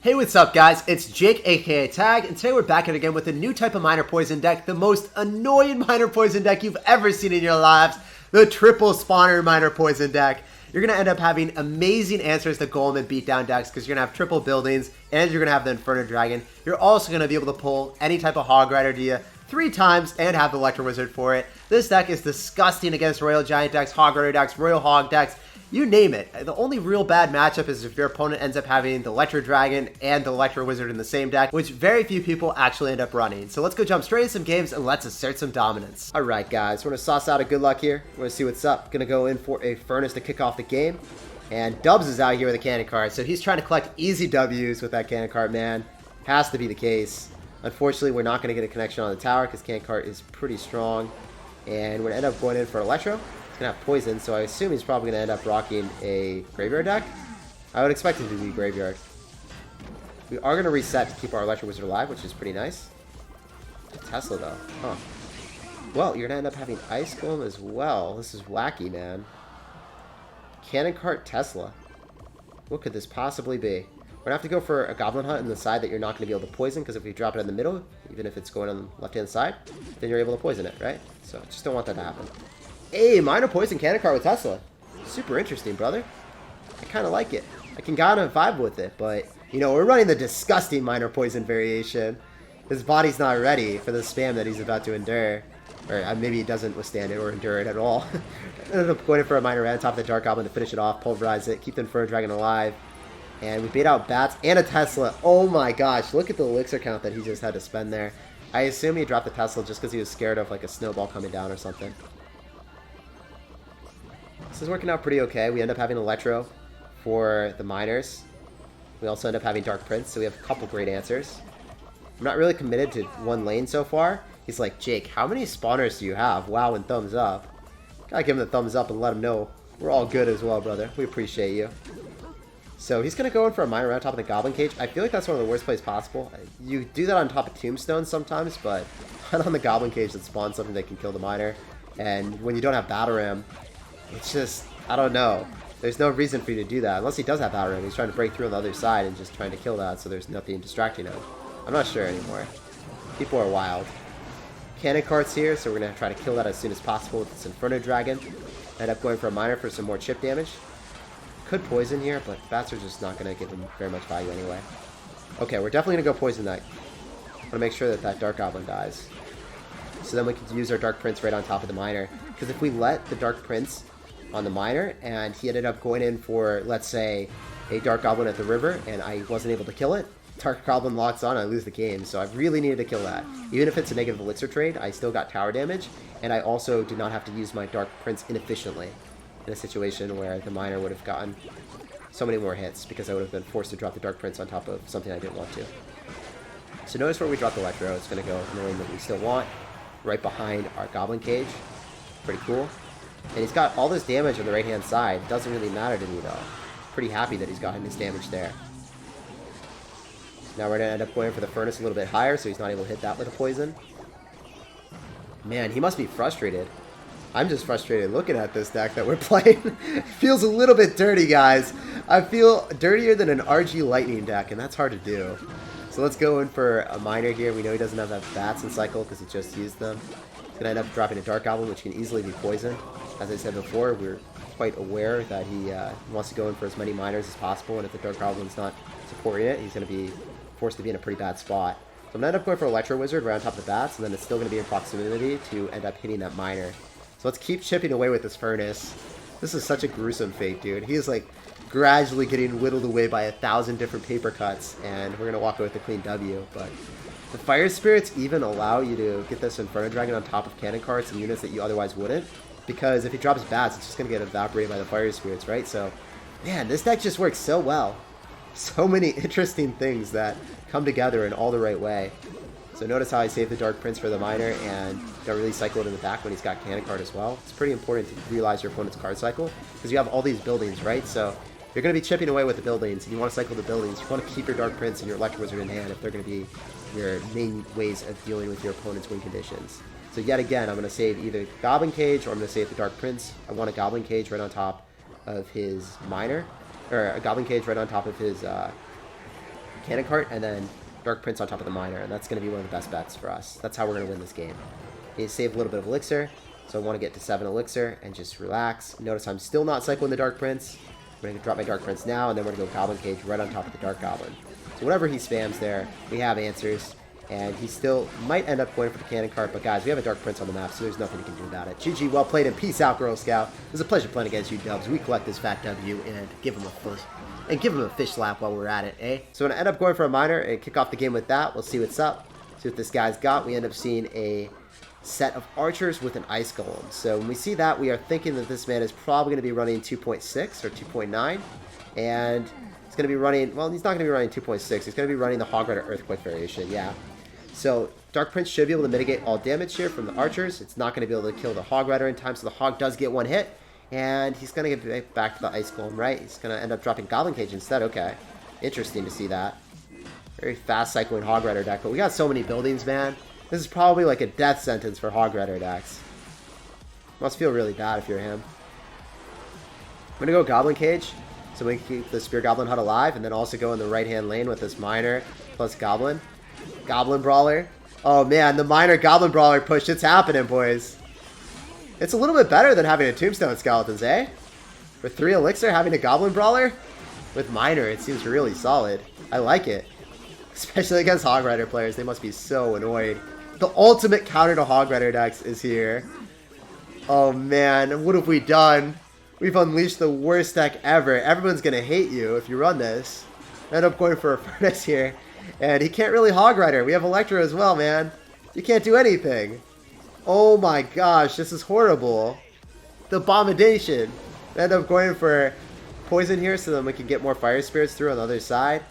Hey, what's up guys? It's Jake aka Tag, and today we're back at it again with a new type of minor poison deck, the most annoying minor poison deck you've ever seen in your lives, the triple spawner minor poison deck. You're going to end up having amazing answers to golem and beatdown decks because you're going to have triple buildings and you're going to have the Inferno Dragon. You're also going to be able to pull any type of Hog Rider to you 3 times and have the Electro Wizard for it. This deck is disgusting against Royal Giant decks, Hog Rider decks, Royal Hog decks. You name it. The only real bad matchup is if your opponent ends up having the Electro Dragon and the Electro Wizard in the same deck, which very few people actually end up running. So let's go jump straight into some games and let's assert some dominance. Alright guys, we're going to sauce out a good luck here. We're going to see what's up. Going to go in for a Furnace to kick off the game. And Dubs is out here with a cannon card, so he's trying to collect easy W's with that cannon card, man. Has to be the case. Unfortunately, we're not going to get a connection on the tower because cannon card is pretty strong. And we're going to end up going in for Electro. He's going to have poison, so I assume he's probably going to end up rocking a graveyard deck. I would expect him to be graveyard. We are going to reset to keep our Electro Wizard alive, which is pretty nice. Tesla, though. Huh. Well, you're going to end up having Ice Golem as well. This is wacky, man. Cannon Cart Tesla. What could this possibly be? We're going to have to go for a Goblin Hunt on the side that you're not going to be able to poison, because if we drop it in the middle, even if it's going on the left-hand side, then you're able to poison it, right? So I just don't want that to happen. Hey, minor poison cannon card with Tesla. Super interesting, brother. I kind of like it. I can kind of vibe with it, but, you know, we're running the disgusting minor poison variation. His body's not ready for the spam that he's about to endure. Or maybe he doesn't withstand it or endure it at all. Ended up going in for a minor red on top of the Dark Goblin to finish it off, pulverize it, keep the Inferno Dragon alive. And we bait out Bats and a Tesla. Oh my gosh, look at the elixir count that he just had to spend there. I assume he dropped the Tesla just because he was scared of like a snowball coming down or something. This is working out pretty okay. We end up having Electro for the miners. We also end up having Dark Prince, so we have a couple great answers. I'm not really committed to one lane so far. He's like, Jake, how many spawners do you have? Wow, and thumbs up. Gotta give him the thumbs up and let him know we're all good as well, brother. We appreciate you. So he's gonna go in for a miner on top of the Goblin Cage. I feel like that's one of the worst plays possible. You do that on top of Tombstones sometimes, but not on the Goblin Cage that spawns something that can kill the miner. And when you don't have Battle Ram, it's just, I don't know. There's no reason for you to do that. Unless he does have Battle Ram. He's trying to break through on the other side and just trying to kill that, so there's nothing distracting him. I'm not sure anymore. People are wild. Cannon cards here, so we're going to try to kill that as soon as possible with this Inferno Dragon. End up going for a miner for some more chip damage. Could poison here, but bats are just not going to give him very much value anyway. Okay, we're definitely going to go poison that. I want to make sure that that Dark Goblin dies. So then we can use our Dark Prince right on top of the miner. Because if we let the Dark Prince on the miner, and he ended up going in for, let's say, a Dark Goblin at the river, and I wasn't able to kill it, Dark Goblin locks on, I lose the game. So I really needed to kill that. Even if it's a negative elixir trade, I still got tower damage, and I also did not have to use my Dark Prince inefficiently in a situation where the miner would have gotten so many more hits because I would have been forced to drop the Dark Prince on top of something I didn't want to. So notice where we drop the Electro. It's going to go in the lane that we still want, right behind our Goblin Cage. Pretty cool. And he's got all this damage on the right-hand side. Doesn't really matter to me, though. Pretty happy that he's gotten his damage there. Now we're going to end up going for the Furnace a little bit higher, so he's not able to hit that with a poison. Man, he must be frustrated. I'm just frustrated looking at this deck that we're playing. It feels a little bit dirty, guys. I feel dirtier than an RG Lightning deck, and that's hard to do. So let's go in for a miner here. We know he doesn't have that bats in cycle because he just used them. He's going to end up dropping a Dark Goblin, which can easily be poisoned. As I said before, we're quite aware that he wants to go in for as many miners as possible, and if the Dark Goblin's not supporting it, he's going to be forced to be in a pretty bad spot. So I'm going to end up going for Electro Wizard right on top of the bats, and then it's still going to be in proximity to end up hitting that miner. So let's keep chipping away with this Furnace. This is such a gruesome fate, dude. He is like gradually getting whittled away by 1,000 different paper cuts, and we're going to walk away with a clean W. But the Fire Spirits even allow you to get this Inferno Dragon on top of cannon cards and units that you otherwise wouldn't, because if he drops bats, it's just going to get evaporated by the Fire Spirits, right? So, man, this deck just works so well. So many interesting things that come together in all the right way. So notice how I saved the Dark Prince for the miner and don't really cycle it in the back when he's got cannon card as well. It's pretty important to realize your opponent's card cycle because you have all these buildings, right? So you're going to be chipping away with the buildings and you want to cycle the buildings. You want to keep your Dark Prince and your Electro Wizard in hand if they're going to be your main ways of dealing with your opponent's win conditions. So yet again, I'm going to save either Goblin Cage or I'm going to save the Dark Prince. I want a Goblin Cage right on top of his miner, or a Goblin Cage right on top of his Cannon Cart, and then Dark Prince on top of the Miner, and that's going to be one of the best bets for us. That's how we're going to win this game. Need to save a little bit of Elixir, so I want to get to 7 Elixir and just relax. Notice I'm still not cycling the Dark Prince. I'm going to drop my Dark Prince now, and then we're going to go Goblin Cage right on top of the Dark Goblin. So whatever he spams there, we have answers. And he still might end up going for the Cannon Cart, but guys, we have a Dark Prince on the map, so there's nothing you can do about it. GG, well played, and peace out, Girl Scout. It was a pleasure playing against you, Dubs. We collect this fat W and give him a fish slap while we're at it, eh? So I'm gonna end up going for a Miner and kick off the game with that. We'll see what's up, see what this guy's got. We end up seeing a set of archers with an ice golem. So when we see that, we are thinking that this man is probably going to be running 2.6 or 2.9, and he's going to be running, well, he's not going to be running 2.6. He's going to be running the Hog Rider Earthquake variation, yeah. So Dark Prince should be able to mitigate all damage here from the archers. It's not going to be able to kill the Hog Rider in time, so the Hog does get one hit. And he's going to get back to the Ice Golem, right? He's going to end up dropping Goblin Cage instead. Okay. Interesting to see that. Very fast cycling Hog Rider deck. But we got so many buildings, man. This is probably like a death sentence for Hog Rider decks. Must feel really bad if you're him. I'm going to go Goblin Cage, so we can keep the Spear Goblin Hut alive, and then also go in the right-hand lane with this Miner plus Goblin. Goblin Brawler. Oh man, the Miner Goblin Brawler push. It's happening, boys. It's a little bit better than having a Tombstone Skeletons, eh? For 3 Elixir, having a Goblin Brawler? With Miner, it seems really solid. I like it. Especially against Hog Rider players. They must be so annoyed. The ultimate counter to Hog Rider decks is here. Oh man, what have we done? We've unleashed the worst deck ever. Everyone's going to hate you if you run this. End up going for a Furnace here. And he can't really Hog Rider. We have Electro as well, man. You can't do anything. Oh my gosh, this is horrible. The Abomination. End up going for Poison here so then we can get more Fire Spirits through on the other side.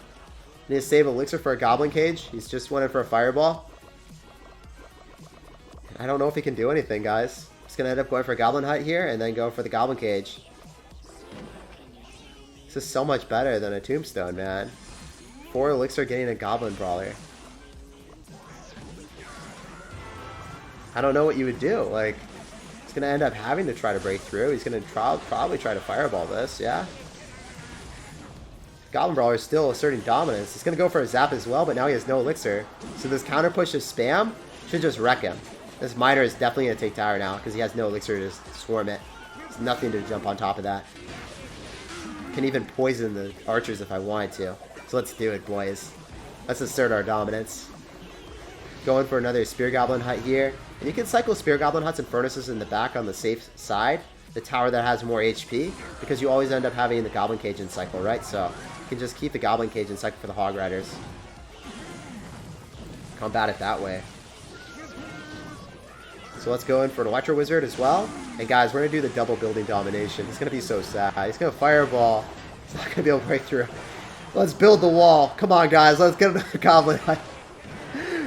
Need to save Elixir for a Goblin Cage. He's just wanted for a Fireball. I don't know if he can do anything, guys. He's going to end up going for a Goblin Hut here and then go for the Goblin Cage. This is so much better than a Tombstone, man. 4 Elixir getting a Goblin Brawler. I don't know what you would do. Like, he's going to end up having to try to break through. He's going to probably try to Fireball this, yeah? Goblin Brawler is still asserting dominance. He's going to go for a Zap as well, but now he has no Elixir. So this counter push of Spam should just wreck him. This Miner is definitely going to take tower now because he has no Elixir to swarm it. There's nothing to jump on top of that. Can even poison the archers if I wanted to. So let's do it, boys. Let's assert our dominance. Going for another Spear Goblin Hut here. And you can cycle Spear Goblin Huts and Furnaces in the back on the safe side. The tower that has more HP. Because you always end up having the Goblin Cage in cycle, right? So you can just keep the Goblin Cage in cycle for the Hog Riders. Combat it that way. So let's go in for an Electro Wizard as well. And guys, we're going to do the double building domination. It's going to be so sad. He's going to Fireball. He's not going to be able to break through. Let's build the wall. Come on, guys. Let's get another Goblin Hut.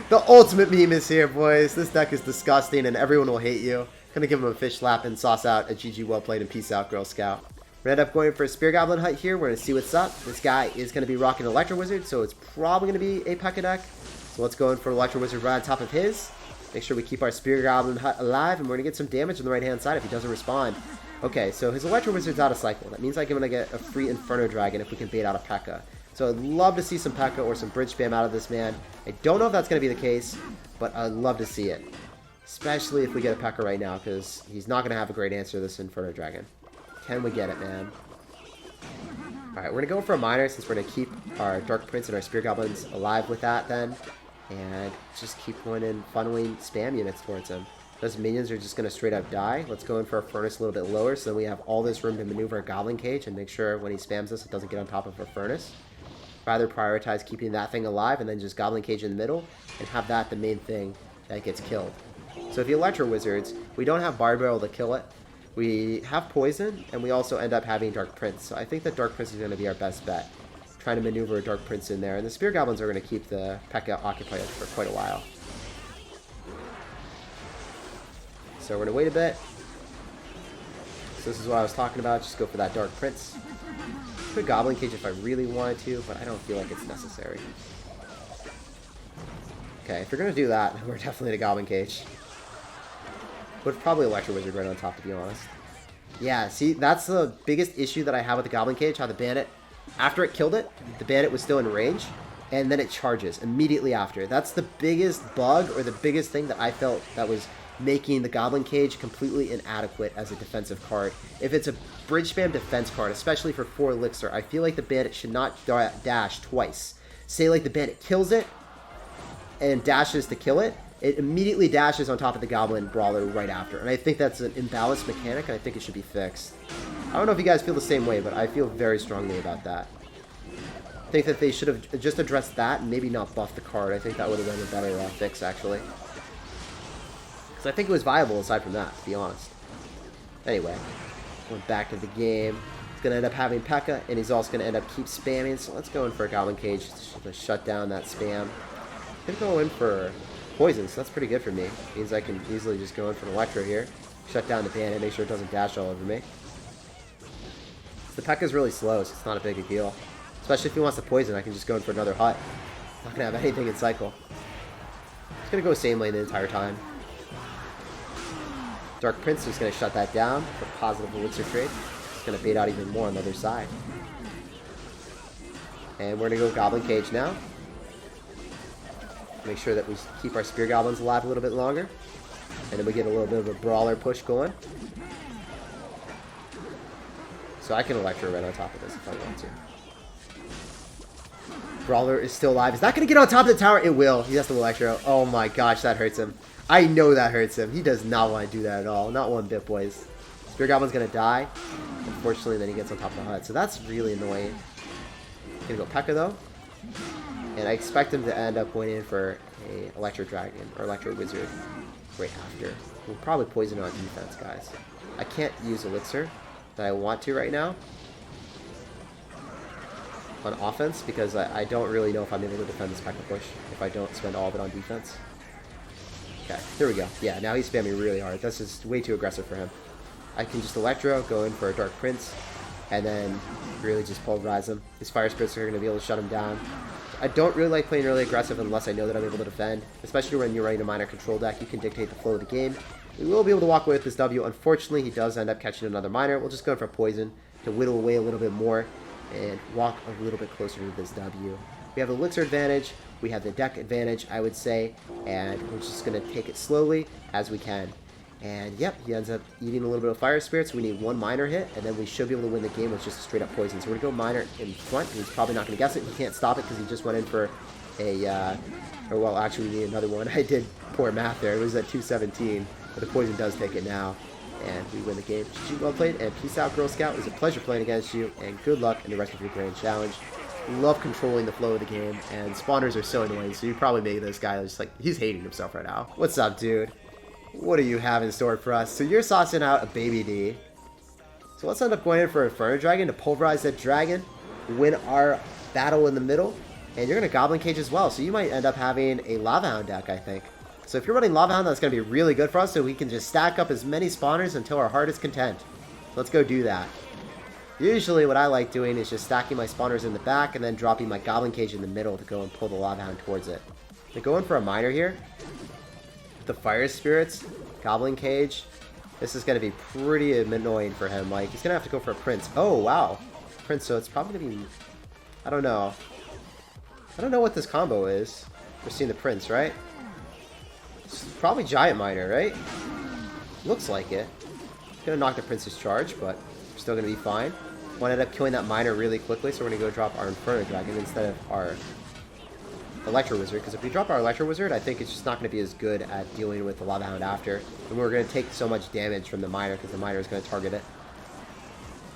The ultimate meme is here, boys. This deck is disgusting, and everyone will hate you. Gonna give him a fish slap and sauce out a GG well played and peace out, Girl Scout. We're gonna end up going for a Spear Goblin Hut here. We're gonna see what's up. This guy is gonna be rocking Electro Wizard, so it's probably gonna be a P.E.K.K.A deck. So let's go in for Electro Wizard right on top of his. Make sure we keep our Spear Goblin Hut alive, and we're gonna get some damage on the right-hand side if he doesn't respond. Okay, so his Electro Wizard's out of cycle. That means I'm gonna get a free Inferno Dragon if we can bait out a P.E.K.K.A. So I'd love to see some P.E.K.K.A or some Bridge Spam out of this man. I don't know if that's going to be the case, but I'd love to see it. Especially if we get a P.E.K.K.A right now, because he's not going to have a great answer to this Inferno Dragon. Can we get it, man? Alright, we're going to go for a Miner, since we're going to keep our Dark Prince and our Spear Goblins alive with that, then. And just keep going in funneling spam units towards him. Those minions are just going to straight up die. Let's go in for a Furnace a little bit lower, so then we have all this room to maneuver a Goblin Cage and make sure when he spams us, it doesn't get on top of our Furnace. Rather prioritize keeping that thing alive and then just Goblin Cage in the middle and have that the main thing that gets killed. So if you Electro Wizards, we don't have Barbed Barrel to kill it. We have Poison, and we also end up having Dark Prince. So I think that Dark Prince is going to be our best bet. Trying to maneuver a Dark Prince in there. And the Spear Goblins are going to keep the P.E.K.K.A occupied for quite a while. So we're going to wait a bit. So this is what I was talking about. Just go for that Dark Prince. Could Goblin Cage if I really wanted to, but I don't feel like it's necessary. Okay, if you're going to do that, we're definitely the Goblin Cage. But probably Electro Wizard right on top, to be honest. Yeah, see, that's the biggest issue that I have with the Goblin Cage, how the Bandit, after it killed it, the Bandit was still in range. and then it charges immediately after. That's the biggest bug, or the biggest thing that I felt that was making the Goblin Cage completely inadequate as a defensive card. If it's a bridge spam defense card, especially for 4 elixir, I feel like the bandit should not dash twice. Say like the bandit kills it and dashes to kill it, it immediately dashes on top of the Goblin Brawler right after. And I think that's an imbalanced mechanic, and I think it should be fixed. I don't know if you guys feel the same way, but I feel very strongly about that. I think that they should have just addressed that and maybe not buff the card. I think that would have been a better fix, actually. Because I think it was viable aside from that, to be honest. Anyway, going back to the game. He's going to end up having P.E.K.K.A, and he's also going to end up keep spamming. So let's go in for a Goblin Cage to shut down that spam. I'm going to go in for poison, so that's pretty good for me. Means I can easily just go in for an Electro here. Shut down the bandit, make sure it doesn't dash all over me. The P.E.K.K.A is really slow, so it's not a big a deal. Especially if he wants to poison, I can just go in for another hut. Not going to have anything in cycle. He's going to go same lane the entire time. Dark Prince is going to shut that down for positive elixir trade. He's going to bait out even more on the other side. And we're going to go Goblin Cage now. Make sure that we keep our Spear Goblins alive a little bit longer. And then we get a little bit of a Brawler push going. So I can Electro right on top of this if I want to. Brawler is still alive. Is that going to get on top of the tower? It will. He has to Electro. Oh my gosh, that hurts him. I know that hurts him. He does not want to do that at all. Not one bit, boys. Spear Goblin's going to die. Unfortunately, then he gets on top of the hut. So that's really annoying. Going to go P.E.K.K.A though. And I expect him to end up going in for a Electro Dragon or Electro Wizard right after. We'll probably poison on defense, guys. I can't use Elixir that I want to right now on offense because I don't really know if I'm able to defend this P.E.K.K.A push if I don't spend all of it on defense. Okay, here we go. Yeah, now he's spamming really hard. That's just way too aggressive for him. I can just Electro, go in for a Dark Prince, and then really just pulverize him. His Fire Spirits are going to be able to shut him down. I don't really like playing really aggressive unless I know that I'm able to defend, especially when you're running a minor control deck. You can dictate the flow of the game. We will be able to walk away with this W. Unfortunately, he does end up catching another minor. We'll just go for poison to whittle away a little bit more and walk a little bit closer to this W. We have the Elixir advantage. We have the deck advantage, I would say, and we're just going to take it slowly as we can. And yep, he ends up eating a little bit of Fire Spirits. We need one minor hit, and then we should be able to win the game with just a straight up poison. So we're going to go minor in front. He's probably not going to guess it. He can't stop it because he just went in for a, or well, actually we need another one. I did poor math there. It was at 217, but the poison does take it now. And we win the game. GG, well played, and peace out, Girl Scout. It was a pleasure playing against you, and good luck in the rest of your grand challenge. Love controlling the flow of the game, and spawners are so annoying, so you probably made this guy just like, he's hating himself right now. What's up, dude? What do you have in store for us? So you're saucing out a Baby D. So let's end up going in for Inferno Dragon to pulverize that dragon, win our battle in the middle, and you're going to Goblin Cage as well, so you might end up having a Lava Hound deck, I think. So if you're running Lava Hound, that's going to be really good for us, so we can just stack up as many spawners until our heart is content. Let's go do that. Usually what I like doing is just stacking my spawners in the back and then dropping my Goblin Cage in the middle to go and pull the Lava Hound towards it. So going for a minor here. The Fire Spirits, Goblin Cage. This is going to be pretty annoying for him. Like, he's going to have to go for a Prince. Oh, wow. Prince, so it's probably going to be... I don't know. I don't know what this combo is. We're seeing the Prince, right? It's probably Giant Miner, right? Looks like it. Going to knock the Prince's charge, but we're still going to be fine. Want to end up killing that Miner really quickly, so we're going to go drop our Inferno Dragon instead of our Electro Wizard, because if we drop our Electro Wizard, I think it's just not going to be as good at dealing with the Lava Hound after. And we're going to take so much damage from the Miner, because the Miner is going to target it.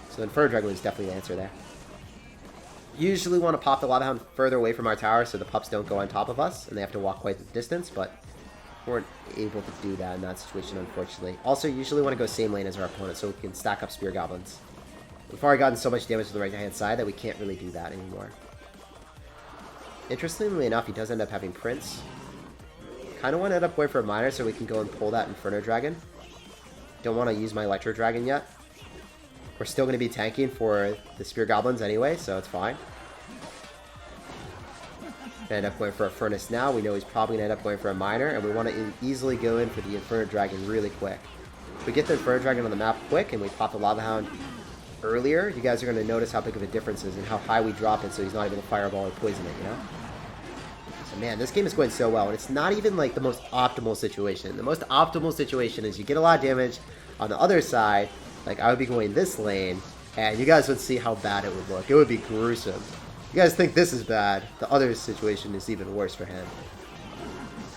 So the Inferno Dragon is definitely the answer there. Usually want to pop the Lava Hound further away from our tower so the pups don't go on top of us, and they have to walk quite the distance, but weren't able to do that in that situation, unfortunately. Also, usually want to go same lane as our opponent, so we can stack up Spear Goblins. We've already gotten so much damage to the right-hand side that we can't really do that anymore. Interestingly enough, he does end up having Prince. Kind of want to end up going for a Miner so we can go and pull that Inferno Dragon. Don't want to use my Electro Dragon yet. We're still going to be tanking for the Spear Goblins anyway, so it's fine. End up going for a Furnace now. We know he's probably going to end up going for a Miner, and we want to easily go in for the Inferno Dragon really quick. If we get the Inferno Dragon on the map quick and we pop the Lava Hound earlier, you guys are going to notice how big of a difference is and how high we drop it so he's not able to Fireball or Poison it, you know? Man, this game is going so well, and it's not even like the most optimal situation. The most optimal situation is you get a lot of damage on the other side. Like, I would be going this lane, and you guys would see how bad it would look. It would be gruesome. You guys think this is bad, the other situation is even worse for him.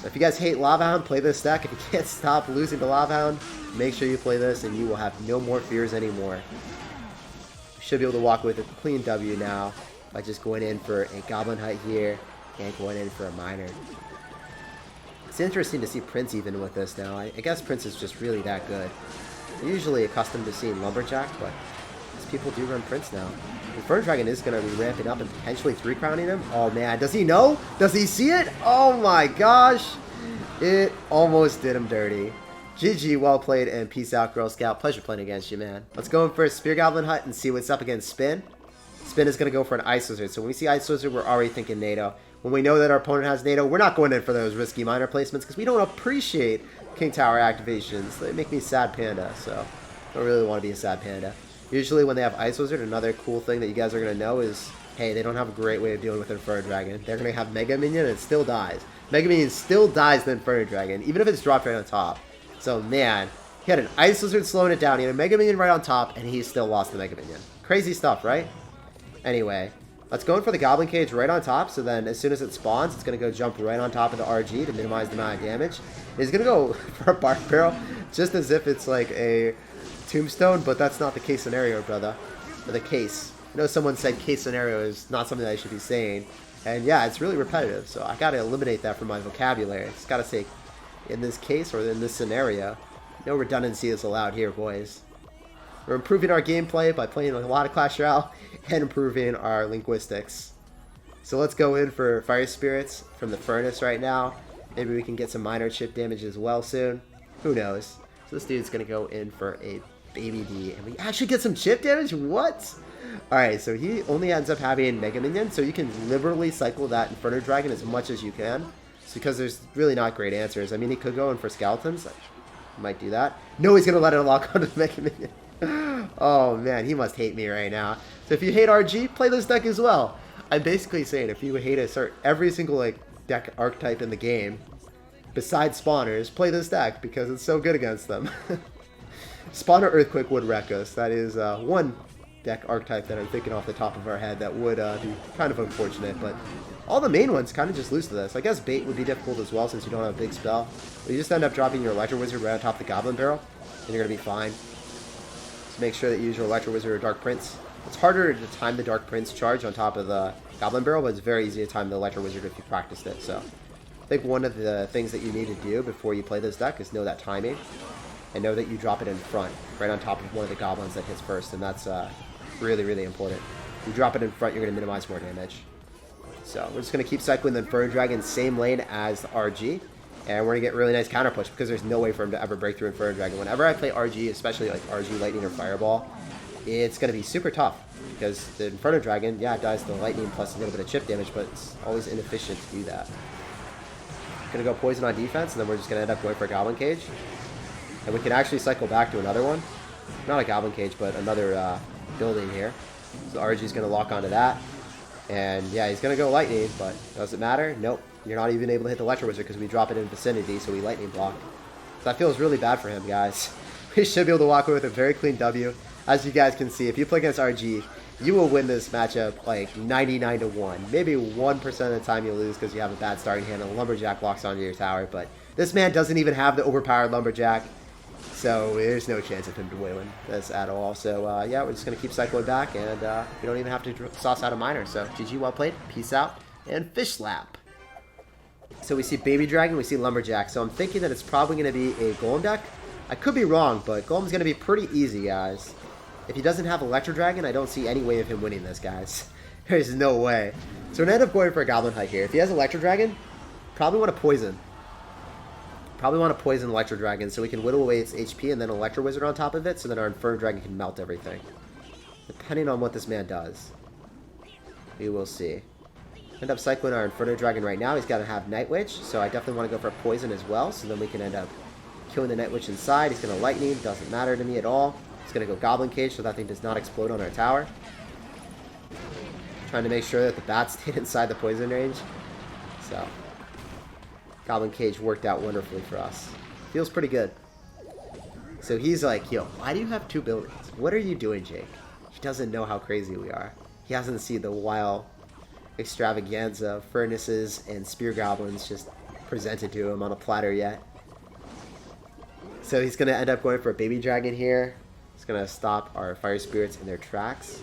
So if you guys hate Lava Hound, play this deck. If you can't stop losing to Lava Hound, make sure you play this, and you will have no more fears anymore. You should be able to walk with a clean W now by just going in for a Goblin Hut here and going in for a Miner. It's interesting to see Prince even with this now. I guess Prince is just really that good. I'm usually accustomed to seeing Lumberjack, but these people do run Prince now. Inferno Dragon is going to be ramping up and potentially 3-crowning him. Oh man, does he know? Does he see it? Oh my gosh. It almost did him dirty. GG, well played, and peace out, Girl Scout. Pleasure playing against you, man. Let's go in for a Spear Goblin Hut and see what's up against Spin. Spin is going to go for an Ice Wizard. So when we see Ice Wizard, we're already thinking NATO. When we know that our opponent has NATO, we're not going in for those risky Miner placements because we don't appreciate King Tower activations. They make me sad panda, so I don't really want to be a sad panda. Usually when they have Ice Wizard, another cool thing that you guys are going to know is, hey, they don't have a great way of dealing with Inferno Dragon. They're going to have Mega Minion and it still dies. Mega Minion still dies the Inferno Dragon, even if it's dropped right on top. So man, he had an Ice Wizard slowing it down, he had a Mega Minion right on top, and he still lost the Mega Minion. Crazy stuff, right? Anyway, let's go in for the Goblin Cage right on top, so then as soon as it spawns, it's going to go jump right on top of the RG to minimize the amount of damage. He's going to go for a Bark Barrel, just as if it's like a Tombstone, but that's not the case scenario, brother. Or the case. I know someone said case scenario is not something that I should be saying. And yeah, it's really repetitive, so I gotta eliminate that from my vocabulary. It's gotta say, in this case or in this scenario. No redundancy is allowed here, boys. We're improving our gameplay by playing a lot of Clash Royale and improving our linguistics. So let's go in for Fire Spirits from the Furnace right now. Maybe we can get some minor chip damage as well soon. Who knows? So this dude's gonna go in for a Baby D, and we actually get some chip damage? What? Alright, so he only ends up having Mega Minion, so you can liberally cycle that Inferno Dragon as much as you can. It's because there's really not great answers. I mean, he could go in for Skeletons. I might do that. No, he's going to let it lock onto the Mega Minion. Oh, man, he must hate me right now. So if you hate RG, play this deck as well. I'm basically saying if you hate every single deck archetype in the game, besides spawners, play this deck because it's so good against them. Spawner Earthquake would wreck us. That is one deck archetype that I'm thinking off the top of our head that would be kind of unfortunate, but all the main ones kind of just lose to this. I guess Bait would be difficult as well since you don't have a big spell. But you just end up dropping your Electro Wizard right on top of the Goblin Barrel, and you're going to be fine. Just make sure that you use your Electro Wizard or Dark Prince. It's harder to time the Dark Prince charge on top of the Goblin Barrel, but it's very easy to time the Electro Wizard if you practiced it. So I think one of the things that you need to do before you play this deck is know that timing, and know that you drop it in front, right on top of one of the goblins that hits first, and that's really, really important. If you drop it in front, you're going to minimize more damage. So we're just going to keep cycling the Inferno Dragon same lane as the RG, and we're going to get really nice counter push because there's no way for him to ever break through Inferno Dragon. Whenever I play RG, especially like RG Lightning or Fireball, it's going to be super tough because the Inferno Dragon, yeah, it dies to Lightning plus a little bit of chip damage, but it's always inefficient to do that. Going to go Poison on defense, and then we're just going to end up going for a Goblin Cage. And we can actually cycle back to another one. Not a Goblin Cage, but another building here. So RG's going to lock onto that. And yeah, he's going to go Lightning, but does it matter? Nope. You're not even able to hit the Electro Wizard because we drop it in vicinity, so we Lightning block. So that feels really bad for him, guys. We should be able to walk away with a very clean W. As you guys can see, if you play against RG, you will win this matchup like 99-1. Maybe 1% of the time you lose because you have a bad starting hand and a Lumberjack locks onto your tower, but this man doesn't even have the overpowered Lumberjack. So there's no chance of him to win this at all. So yeah, we're just going to keep cycling back, and we don't even have to sauce out a miner. So GG, well played, peace out, and fish slap. So we see Baby Dragon, we see Lumberjack. So I'm thinking that it's probably going to be a Golem deck. I could be wrong, but Golem's going to be pretty easy, guys. If he doesn't have Electro Dragon, I don't see any way of him winning this, guys. There's no way. So we're going to end up going for a Goblin Hut here. If he has Electro Dragon, probably want to poison. Probably want to poison Electro Dragon so we can whittle away its HP and then Electro Wizard on top of it so that our Inferno Dragon can melt everything. Depending on what this man does. We will see. End up cycling our Inferno Dragon right now. He's got to have Night Witch, so I definitely want to go for poison as well, so then we can end up killing the Night Witch inside. He's going to Lightning, doesn't matter to me at all. He's going to go Goblin Cage so that thing does not explode on our tower. Trying to make sure that the bats stayed inside the poison range. So Goblin Cage worked out wonderfully for us. Feels pretty good. So he's like, yo, why do you have 2 buildings? What are you doing, Jake? He doesn't know how crazy we are. He hasn't seen the wild extravaganza of furnaces and spear goblins just presented to him on a platter yet. So he's going to end up going for a baby dragon here. It's going to stop our fire spirits in their tracks.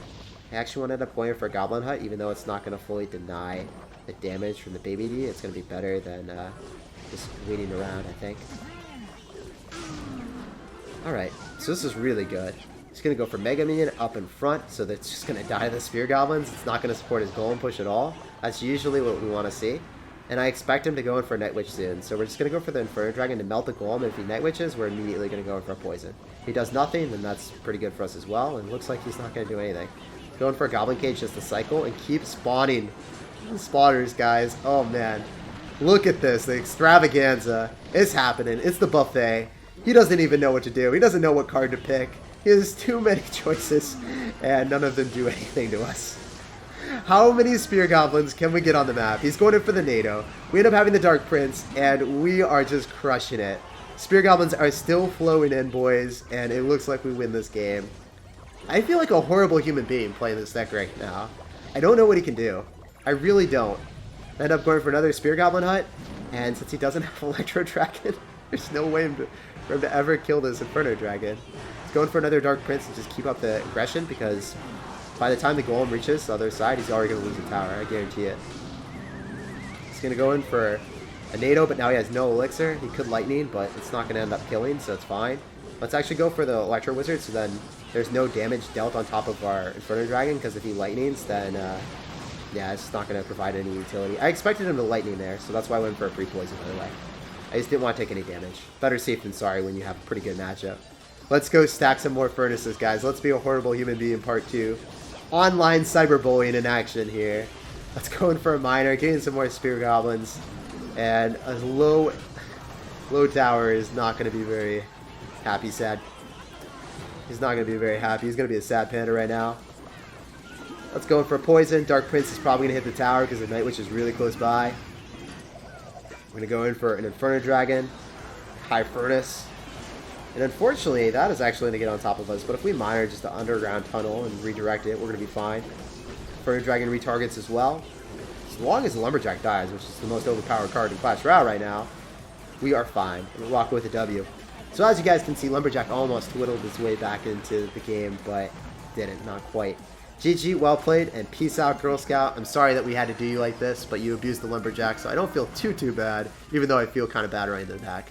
I actually want to end up going for a goblin hut, even though it's not going to fully deny the damage from the baby D. It's going to be better than just waiting around, I think. Alright, so this is really good. He's going to go for Mega Minion up in front, so that's just going to die the Spear Goblins. It's not going to support his Golem push at all. That's usually what we want to see. And I expect him to go in for a Night Witch soon. So we're just going to go for the Inferno Dragon to melt the Golem, and if he Night Witches, we're immediately going to go in for a Poison. If he does nothing, then that's pretty good for us as well, and looks like he's not going to do anything. Going for a Goblin Cage just to cycle, and keep spawning spawners, guys. Oh, man. Look at this. The extravaganza. It's happening. It's the buffet. He doesn't even know what to do. He doesn't know what card to pick. He has too many choices, and none of them do anything to us. How many Spear Goblins can we get on the map? He's going in for the NATO. We end up having the Dark Prince, and we are just crushing it. Spear Goblins are still flowing in, boys, and it looks like we win this game. I feel like a horrible human being playing this deck right now. I don't know what he can do. I really don't. I end up going for another Spear Goblin hut, and since he doesn't have Electro Dragon, there's no way for him to ever kill this Inferno Dragon. He's going for another Dark Prince and just keep up the aggression, because by the time the Golem reaches the other side, he's already going to lose a tower. I guarantee it. He's going to go in for a NATO, but now he has no Elixir. He could Lightning, but it's not going to end up killing, so it's fine. Let's actually go for the Electro Wizard, so then there's no damage dealt on top of our Inferno Dragon, because if he Lightnings, then yeah, it's not going to provide any utility. I expected him to Lightning there, so that's why I went for a pre-poison, by the way. I just didn't want to take any damage. Better safe than sorry when you have a pretty good matchup. Let's go stack some more furnaces, guys. Let's be a horrible human being part 2. Online cyberbullying in action here. Let's go in for a miner, getting some more Spear Goblins. And a low tower is not going to be very happy, sad. He's not going to be very happy. He's going to be a sad panda right now. Let's go in for a poison. Dark Prince is probably going to hit the tower because the Night Witch is really close by. We're going to go in for an Inferno Dragon. High Furnace. And unfortunately, that is actually going to get on top of us. But if we miner just the underground tunnel and redirect it, we're going to be fine. Inferno Dragon retargets as well. As long as the Lumberjack dies, which is the most overpowered card in Clash Royale right now, we are fine. We'll walk with a W. So as you guys can see, Lumberjack almost whittled his way back into the game, but didn't. Not quite. GG, well played, and peace out, Girl Scout. I'm sorry that we had to do you like this, but you abused the Lumberjack, so I don't feel too bad, even though I feel kind of bad right in the back.